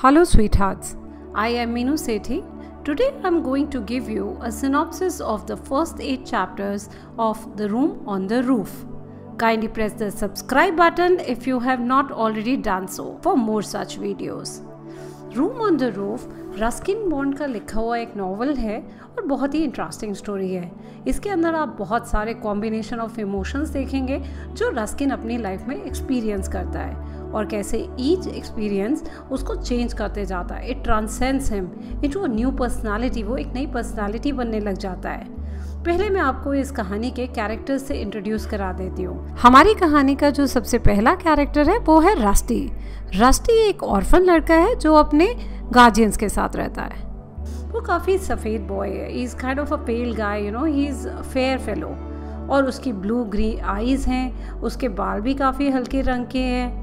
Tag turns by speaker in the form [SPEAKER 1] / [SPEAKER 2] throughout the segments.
[SPEAKER 1] Hello sweethearts, I am Meenu Sethi. Today I am going to give you a synopsis of the first 8 chapters of The Room on the Roof. Kindly press the subscribe button if you have not already done so for more such videos. Room on the roof Ruskin bond का लिखा हुआ एक novel है और बहुत ही interesting story है। इसके अंदर आप बहुत सारे कॉम्बिनेशन ऑफ इमोशंस देखेंगे जो रस्किन अपनी लाइफ में एक्सपीरियंस करता है और कैसे ईच एक्सपीरियंस उसको चेंज करते जाता है। It transcends him into a new personality, वो एक नई पर्सनालिटी बनने लग जाता है। पहले मैं आपको इस कहानी के कैरेक्टर्स से इंट्रोड्यूस करा देती हूँ। हमारी कहानी का जो सबसे पहला कैरेक्टर है वो है रस्टी। रस्टी एक ऑर्फन लड़का है जो अपने गार्जियंस के साथ रहता है। वो काफ़ी सफ़ेद बॉय है। He is kind of a pale guy, you know, he is fair fellow और उसकी ब्लू ग्रीन आईज़ हैं, उसके बाल भी काफ़ी हल्के रंग के हैं।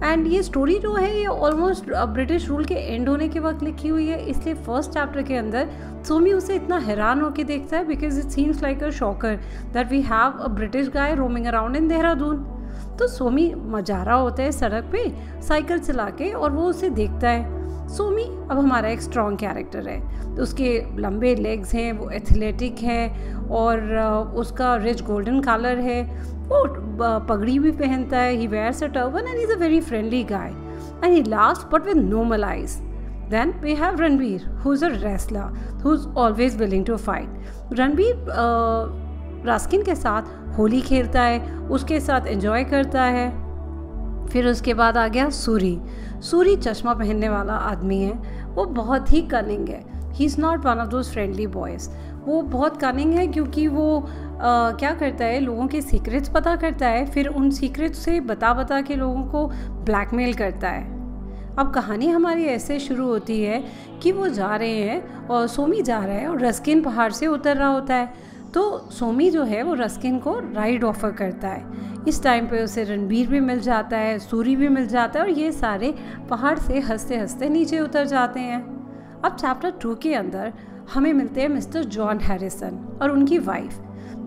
[SPEAKER 1] एंड ये स्टोरी जो है ये ऑलमोस्ट ब्रिटिश रूल के एंड होने के वक्त लिखी हुई है, इसलिए फर्स्ट चैप्टर के अंदर सोमी उसे इतना हैरान होकर देखता है because it seems like a shocker that we have a British guy roaming around in Dehradun. तो सोमी जा रहा होता है सड़क पे साइकिल चला के और वो उसे देखता है। सोमी अब हमारा एक स्ट्रॉन्ग कैरेक्टर है, तो उसके लंबे लेग्स हैं, वो एथलेटिक है और उसका रिच गोल्डन कलर है, वो पगड़ी भी पहनता है, he wears a turban and is a very friendly guy and he laughs but with normal eyes. Then we have Ranveer, who's a wrestler, who's always willing to fight. Ranbir Ruskin के साथ होली खेलता है, उसके साथ एंजॉय करता है। फिर उसके बाद आ गया सूरी। सूरी चश्मा पहनने वाला आदमी है, वो बहुत ही कनिंग है। He is not one of those friendly boys. वो बहुत कनिंग है क्योंकि वो क्या करता है, लोगों के सीक्रेट्स पता करता है, फिर उन सीक्रेट्स से बता के लोगों को ब्लैकमेल करता है। अब कहानी हमारी ऐसे शुरू होती है कि वो जा रहे हैं और सोमी जा रहा है और रस्किन पहाड़ से उतर रहा होता है। तो सोमी जो है वो रस्किन को राइड ऑफर करता है। इस टाइम पे उसे रणबीर भी मिल जाता है, सूरी भी मिल जाता है और ये सारे पहाड़ से हंसते हंसते नीचे उतर जाते हैं। अब चैप्टर 2 के अंदर हमें मिलते हैं मिस्टर जॉन हैरिसन और उनकी वाइफ।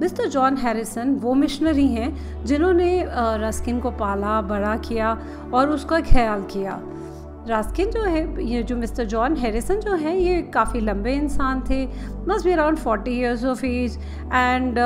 [SPEAKER 1] मिस्टर जॉन हैरिसन वो मिशनरी हैं जिन्होंने रस्किन को पाला बड़ा किया और उसका ख्याल किया। रस्किन जो है, ये जो मिस्टर जॉन हैरिसन जो है, ये काफ़ी लंबे इंसान थे, must be around 40 years of age and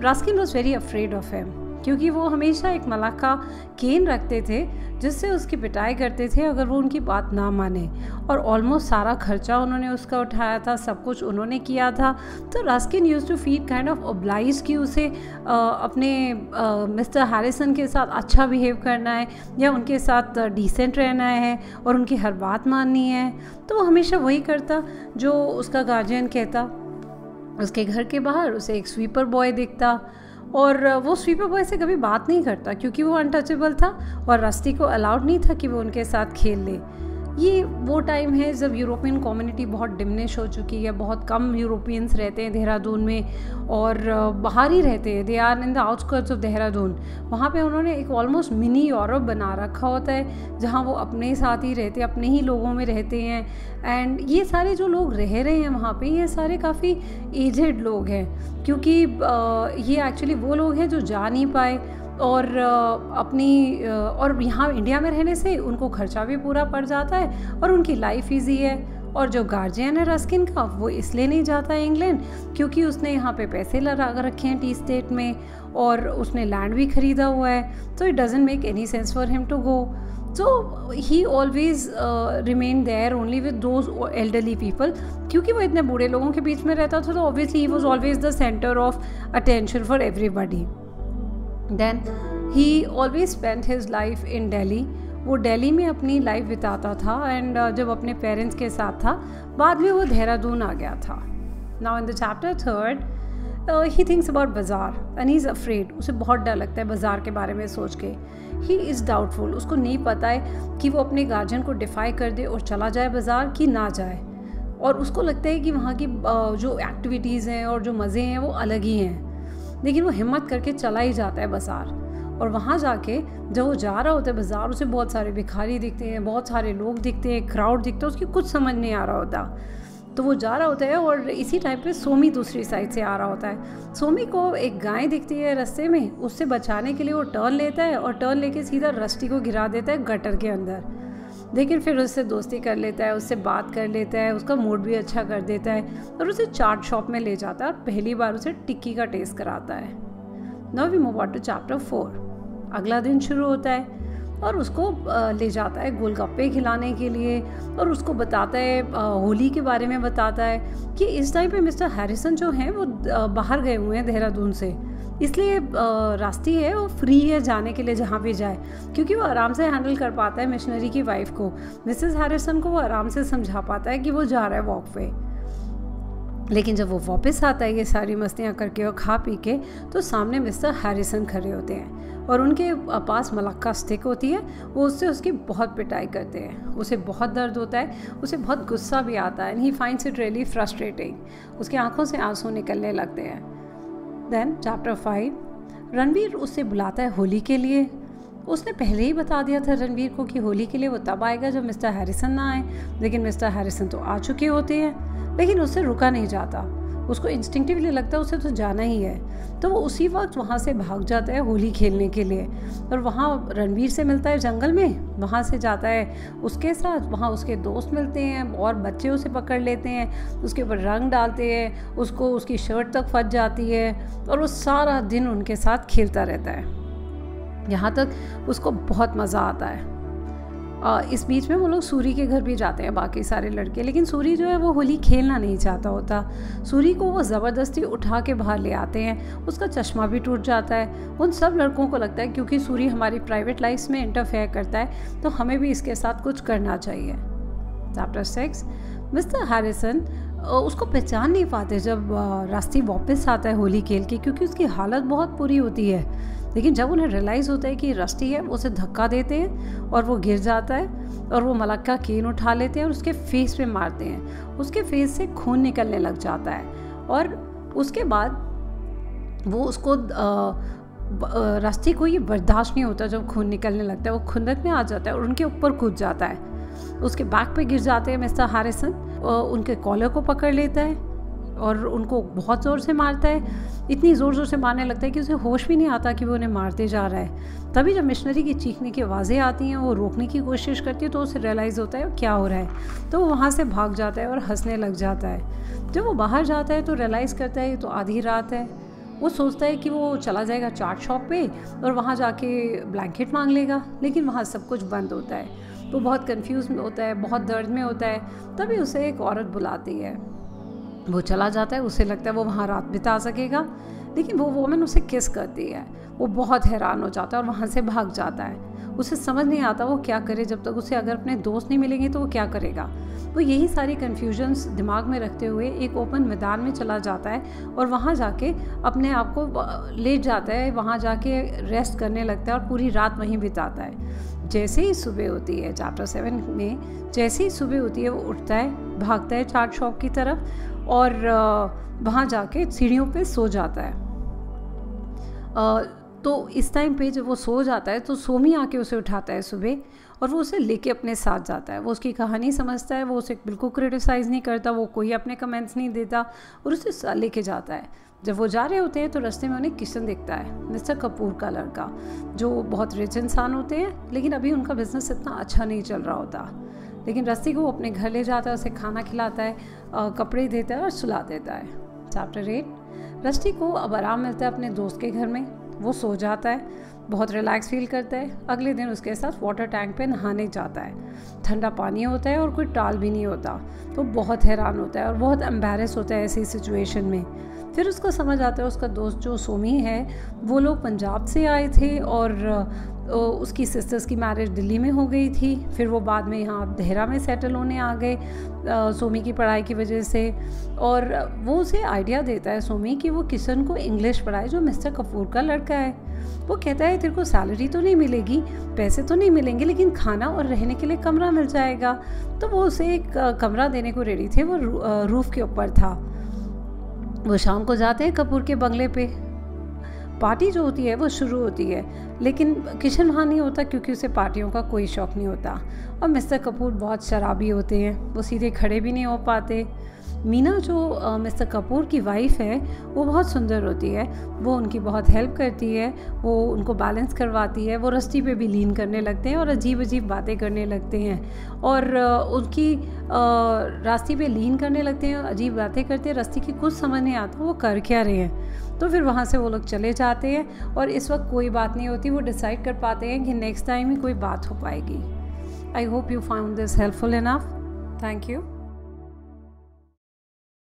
[SPEAKER 1] Ruskin was very afraid of him क्योंकि वो हमेशा एक मलाका केन रखते थे जिससे उसकी पिटाई करते थे अगर वो उनकी बात ना माने, और ऑलमोस्ट सारा खर्चा उन्होंने उसका उठाया था, सब कुछ उन्होंने किया था। तो Ruskin used to feel kind of oblige कि उसे अपने मिस्टर हैरिसन के साथ अच्छा बिहेव करना है या उनके साथ डिसेंट रहना है और उनकी हर बात माननी है। तो वो हमेशा वही करता जो उसका गार्जियन कहता। उसके घर के बाहर उसे एक स्वीपर बॉय दिखता और वो स्वीपर बॉय से कभी बात नहीं करता क्योंकि वो अनटचेबल था और रस्टी को अलाउड नहीं था कि वो उनके साथ खेल ले। ये वो टाइम है जब यूरोपियन कम्युनिटी बहुत डिमिनिश हो चुकी है, बहुत कम यूरोपियंस रहते हैं देहरादून में और बाहर ही रहते हैं। They are in the outskirts of Dehradun. वहाँ पे उन्होंने एक ऑलमोस्ट मिनी यूरोप बना रखा होता है जहाँ वो अपने साथ ही रहते, अपने ही लोगों में रहते हैं। एंड ये सारे जो लोग रह रहे हैं वहाँ पे, ये सारे काफ़ी एजेड लोग हैं क्योंकि ये एक्चुअली वो लोग हैं जो जा नहीं पाए और और यहाँ इंडिया में रहने से उनको खर्चा भी पूरा पड़ जाता है और उनकी लाइफ इजी है। और जो गार्जियन है रस्किन का, वो इसलिए नहीं जाता है इंग्लैंड क्योंकि उसने यहाँ पे पैसे लगा रखे हैं टी स्टेट में और उसने लैंड भी ख़रीदा हुआ है। तो it doesn't make any sense for him to go. So he always remain there only with those elderly people. क्योंकि वो इतने बूढ़े लोगों के बीच में रहता था तो obviously he was always the centre of attention for everybody. Then he always spent his life in Delhi. वो दिल्ली में अपनी लाइफ बिताता था एंड जब अपने पेरेंट्स के साथ था, बाद में वो देहरादून आ गया था। Now in the chapter 3 he thinks about बाज़ार and he is afraid. उसे बहुत डर लगता है बाज़ार के बारे में सोच के। He is doubtful. उसको नहीं पता है कि वो अपने गार्जियन को डिफाई कर दे और चला जाए बाज़ार कि ना जाए, और उसको लगता है कि वहाँ की जो एक्टिविटीज़ हैं और जो मज़े हैं वो अलग ही हैं। लेकिन वो हिम्मत करके चला ही जाता है बाज़ार। और वहाँ जाके जब वो जा रहा होता है बाज़ार, उसे बहुत सारे भिखारी दिखते हैं, बहुत सारे लोग दिखते हैं, क्राउड दिखता है, उसकी कुछ समझ नहीं आ रहा होता। तो वो जा रहा होता है और इसी टाइम पे सोमी दूसरी साइड से आ रहा होता है। सोमी को एक गाय दिखती है रास्ते में, उससे बचाने के लिए वो टर्न लेता है और टर्न लेके सीधा रस्टी को गिरा देता है गटर के अंदर। लेकिन फिर उससे दोस्ती कर लेता है, उससे बात कर लेता है, उसका मूड भी अच्छा कर देता है और उसे चाट शॉप में ले जाता है और पहली बार उसे टिक्की का टेस्ट कराता है। Now we move on to chapter 4। अगला दिन शुरू होता है और उसको ले जाता है गोलगप्पे खिलाने के लिए और उसको बताता है, होली के बारे में बताता है कि इस टाइम पे मिस्टर हैरिसन जो हैं वो बाहर गए हुए हैं देहरादून से, इसलिए रास्ते है वो फ्री है जाने के लिए जहाँ भी जाए, क्योंकि वो आराम से हैंडल कर पाता है मिशनरी की वाइफ को। मिसेस हैरिसन को वो आराम से समझा पाता है कि वो जा रहा है वॉक पे। लेकिन जब वो वापस आता है ये सारी मस्तियाँ करके और खा पी के, तो सामने मिस्टर हैरिसन खड़े होते हैं और उनके पास मलक्का स्टिक होती है। वो उससे उसकी बहुत पिटाई करते हैं, उसे बहुत दर्द होता है, उसे बहुत गुस्सा भी आता है and he finds it really frustrating. उसकी आंखों से आंसू निकलने लगते हैं। देन चैप्टर 5, रणवीर उससे बुलाता है होली के लिए। उसने पहले ही बता दिया था रणवीर को कि होली के लिए वो तब आएगा जब मिस्टर हैरिसन ना आए, लेकिन मिस्टर हैरिसन तो आ चुके होते हैं। लेकिन उससे रुका नहीं जाता, उसको इंस्टिंक्टिवली लगता है उसे तो जाना ही है, तो वो उसी वक्त वहाँ से भाग जाता है होली खेलने के लिए और वहाँ रणवीर से मिलता है जंगल में। वहाँ से जाता है उसके साथ, वहाँ उसके दोस्त मिलते हैं और बच्चे उसे पकड़ लेते हैं, उसके ऊपर रंग डालते हैं, उसको उसकी शर्ट तक फट जाती है और वो सारा दिन उनके साथ खेलता रहता है। यहाँ तक उसको बहुत मज़ा आता है। इस बीच में वो लोग सूरी के घर भी जाते हैं बाकी सारे लड़के, लेकिन सूरी जो है वो होली खेलना नहीं चाहता होता। सूरी को वो ज़बरदस्ती उठा के बाहर ले आते हैं, उसका चश्मा भी टूट जाता है। उन सब लड़कों को लगता है क्योंकि सूरी हमारी प्राइवेट लाइफ में इंटरफेयर करता है तो हमें भी इसके साथ कुछ करना चाहिए। चैप्टर 6, मिस्टर हैरिसन उसको पहचान नहीं पाते जब रास्ती वापस आता है होली खेल के, क्योंकि उसकी हालत बहुत बुरी होती है। लेकिन जब उन्हें रियलाइज़ होता है कि रस्टी है, उसे धक्का देते हैं और वो गिर जाता है और वो मलक्का केन उठा लेते हैं और उसके फेस पे मारते हैं। उसके फेस से खून निकलने लग जाता है और उसके बाद वो उसको रस्टी को ये बर्दाश्त नहीं होता जब खून निकलने लगता है। वो खुंदक में आ जाता है और उनके ऊपर कूद जाता है, उसके बैक पे गिर जाते हैं मिस्टर हैरिसन, उनके कॉलर को पकड़ लेता है और उनको बहुत ज़ोर से मारता है। इतनी ज़ोर से मारने लगता है कि उसे होश भी नहीं आता कि वो उन्हें मारते जा रहा है। तभी जब मिशनरी की चीखने की आवाज़ें आती हैं, वो रोकने की कोशिश करती है तो उसे रियलाइज़ होता है क्या हो रहा है, तो वो वहाँ से भाग जाता है और हंसने लग जाता है। जब वो बाहर जाता है तो रियलाइज़ करता है तो आधी रात है। वो सोचता है कि वो चला जाएगा चाट शॉप पे और वहाँ जाके ब्लैंकेट मांग लेगा, लेकिन वहाँ सब कुछ बंद होता है। वो बहुत कंफ्यूज होता है, बहुत दर्द में होता है। तभी उसे एक औरत बुलाती है, वो चला जाता है। उसे लगता है वो वहाँ रात बिता सकेगा, लेकिन वो वोमन उसे किस करती है। वो बहुत हैरान हो जाता है और वहाँ से भाग जाता है। उसे समझ नहीं आता वो क्या करे, जब तक उसे अगर अपने दोस्त नहीं मिलेंगे तो वो क्या करेगा। वो यही सारी कन्फ्यूजन्स दिमाग में रखते हुए एक ओपन मैदान में चला जाता है और वहाँ जाके अपने आप को लेट जाता है, वहाँ जाके रेस्ट करने लगता है और पूरी रात वहीं बिताता है। जैसे ही सुबह होती है, चैप्टर 7 में जैसे ही सुबह होती है वो उठता है, भागता है चाट शॉप की तरफ और वहाँ जाके सीढ़ियों पे सो जाता है। तो इस टाइम पे जब वो सो जाता है तो सोमी आके उसे उठाता है सुबह और वो उसे लेके अपने साथ जाता है। वो उसकी कहानी समझता है, वो उसे बिल्कुल क्रिटिसाइज़ नहीं करता, वो कोई अपने कमेंट्स नहीं देता और उसे लेके जाता है। जब वो जा रहे होते हैं तो रास्ते में उन्हें किशन दिखता है, मिस्टर कपूर का लड़का, जो बहुत रिच इंसान होते हैं, लेकिन अभी उनका बिजनेस इतना अच्छा नहीं चल रहा होता। लेकिन रस्ती को वो अपने घर ले जाता है, उसे खाना खिलाता है, कपड़े देता है और सुला देता है। चैप्टर 8, रस्टी को अब आराम मिलता है अपने दोस्त के घर में। वो सो जाता है, बहुत रिलैक्स फील करता है। अगले दिन उसके साथ वाटर टैंक पे नहाने जाता है। ठंडा पानी होता है और कोई टाल भी नहीं होता, तो बहुत हैरान होता है और बहुत एम्बैरेस होता है ऐसी सिचुएशन में। फिर उसको समझ आता है उसका दोस्त जो सोमी है, वो लोग पंजाब से आए थे और उसकी सिस्टर्स की मैरिज दिल्ली में हो गई थी। फिर वो बाद में यहाँ देहरा में सेटल होने आ गए सोमी की पढ़ाई की वजह से। और वो उसे आइडिया देता है सोमी कि वो किशन को इंग्लिश पढ़ाए, जो मिस्टर कपूर का लड़का है। वो कहता है तेरे को सैलरी तो नहीं मिलेगी, पैसे तो नहीं मिलेंगे, लेकिन खाना और रहने के लिए कमरा मिल जाएगा। तो वो उसे एक कमरा देने को रेडी थे, वो रूफ़ के ऊपर था। वो शाम को जाते हैं कपूर के बंगले पे। पार्टी जो होती है वो शुरू होती है, लेकिन किशन वहाँ नहीं होता क्योंकि उसे पार्टियों का कोई शौक़ नहीं होता। और मिस्टर कपूर बहुत शराबी होते हैं, वो सीधे खड़े भी नहीं हो पाते। मीना जो मिस्टर कपूर की वाइफ है वो बहुत सुंदर होती है, वो उनकी बहुत हेल्प करती है, वो उनको बैलेंस करवाती है, वो रस्ती पे भी लीन करने लगते हैं और अजीब अजीब बातें करने लगते हैं और उनकी रास्ते पे लीन करने लगते हैं, अजीब बातें करते हैं, रस्ते की कुछ समझ नहीं आता वो कर क्या रहे हैं। तो फिर वहाँ से वो लोग चले जाते हैं और इस वक्त कोई बात नहीं होती, वो डिसाइड कर पाते हैं कि नेक्स्ट टाइम ही कोई बात हो पाएगी। I hope you found this helpful enough. Thank you.